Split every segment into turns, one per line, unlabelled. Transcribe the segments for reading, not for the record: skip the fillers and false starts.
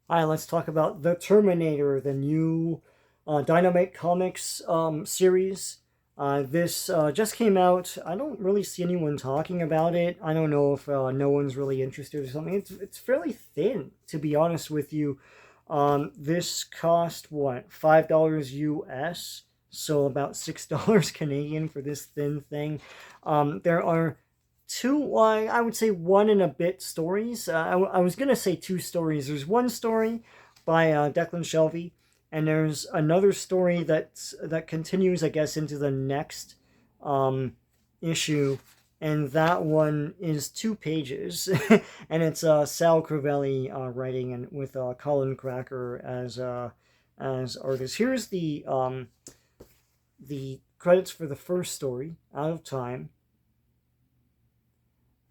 All right, let's talk about the Terminator, the new Dynamite Comics series. This just came out. I don't really see anyone talking about it. I don't know if no one's really interested or something. It's fairly thin, to be honest with you. This cost what, $5 US, so about $6 Canadian for this thin thing. There are two, well, I would say one and a bit stories. I was gonna say two stories. There's one story by Declan Shelvey, and there's another story that continues, I guess, into the next um, issue, and that one is 2 pages, and it's Sal Crivelli writing, and with Colin Cracker as artist. Here's the credits for the first story, Out of Time.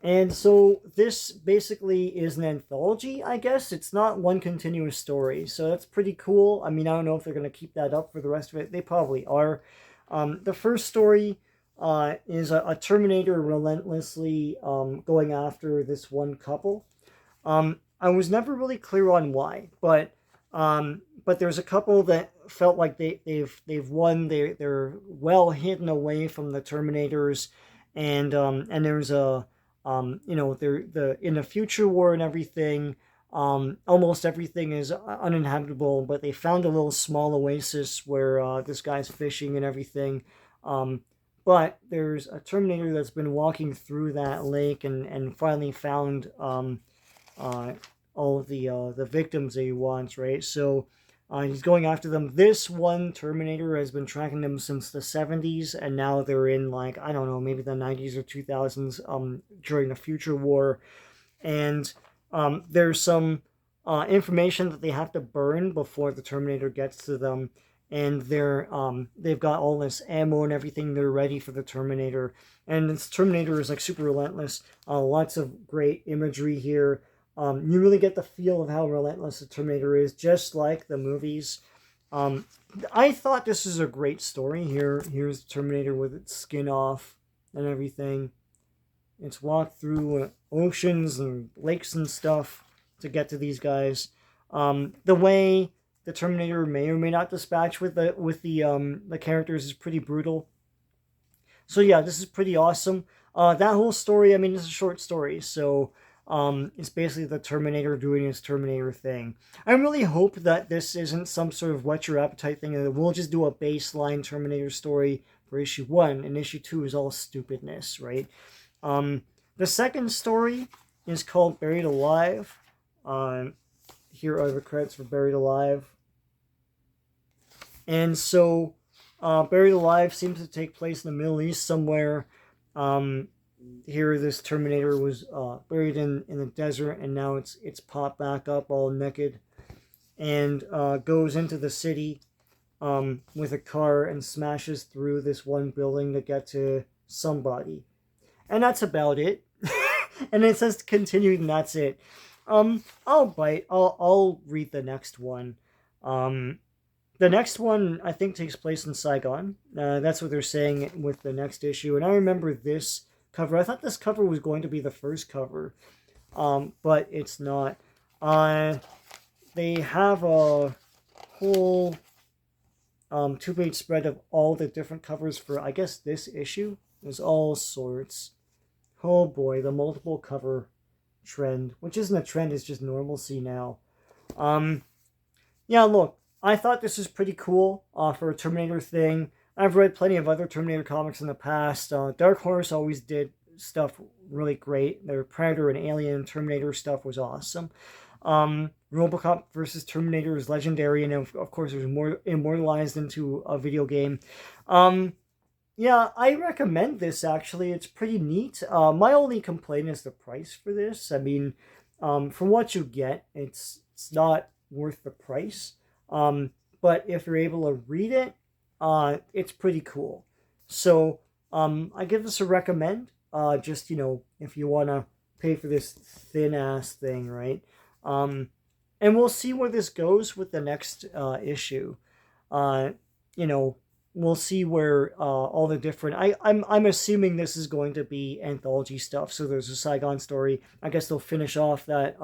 And so this basically is an anthology, I guess. It's not one continuous story, so that's pretty cool. I mean, I don't know if they're going to keep that up for the rest of it. They probably are. The first story is a Terminator relentlessly going after this one couple. I was never really clear on why, but there's a couple that felt like they've won. They're well hidden away from the Terminators, and there's a they're the in the future war and everything. Almost everything is uninhabitable, but they found a little small oasis where this guy's fishing and everything. Um, but there's a Terminator that's been walking through that lake and finally found uh, all of the victims that he wants, right? So he's going after them. This one Terminator has been tracking them since the 70s, and now they're in, like, I don't know, maybe the 90s or 2000s during the Future War. And there's some information that they have to burn before the Terminator gets to them. And they've got all this ammo and everything. They're ready for the Terminator, and this Terminator is like super relentless. Lots of great imagery here. You really get the feel of how relentless the Terminator is, just like the movies. Um, I thought this is a great story. Here's the Terminator with its skin off and everything. It's walked through oceans and lakes and stuff to get to these guys. The way the Terminator may or may not dispatch with the characters is pretty brutal. So yeah, this is pretty awesome. That whole story, I mean, it's a short story, so it's basically the Terminator doing his Terminator thing. I really hope that this isn't some sort of whet your appetite thing, and that we'll just do a baseline Terminator story for issue one, and issue two is all stupidness, right? Um, the second story is called Buried Alive. Here are the credits for Buried Alive. And so, Buried Alive seems to take place in the Middle East somewhere. Um, Here, this Terminator was buried in the desert, and now it's popped back up all naked, and goes into the city with a car and smashes through this one building to get to somebody, and that's about it. And it says continued, and that's it. I'll bite. I'll read the next one. Um, the next one, I think, takes place in Saigon. That's what they're saying with the next issue. And I remember this cover. I thought this cover was going to be the first cover, but it's not. Uh, they have a whole 2-page spread of all the different covers for, I guess, this issue. There's all sorts. Oh boy, the multiple cover trend, which isn't a trend, it's just normalcy now. Um, yeah, look, I thought this was pretty cool for a Terminator thing. I've read plenty of other Terminator comics in the past. Dark Horse always did stuff really great. Their Predator and Alien Terminator stuff was awesome. Robocop versus Terminator is legendary, and of course, it was more immortalized into a video game. Um, yeah, I recommend this actually. It's pretty neat. My only complaint is the price for this. I mean, from what you get, it's not worth the price. Um, but if you're able to read it, it's pretty cool. So I give this a recommend. Just, if you want to pay for this thin ass thing, right? Um, and we'll see where this goes with the next issue. Uh, you know, we'll see where all the different. I'm assuming this is going to be anthology stuff. So there's a Saigon story. I guess they'll finish off that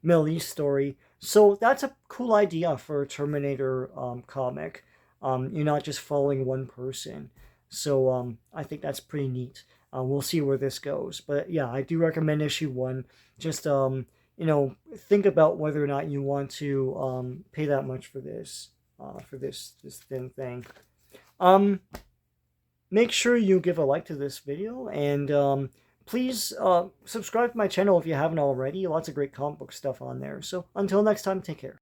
Middle East story. So that's a cool idea for a Terminator comic. You're not just following one person. So I think that's pretty neat. We'll see where this goes. But yeah, I do recommend issue one. Just think about whether or not you want to pay that much for this thin thing. Um, Make sure you give a like to this video, and please subscribe to my channel if you haven't already. Lots of great comic book stuff on there. So until next time, take care.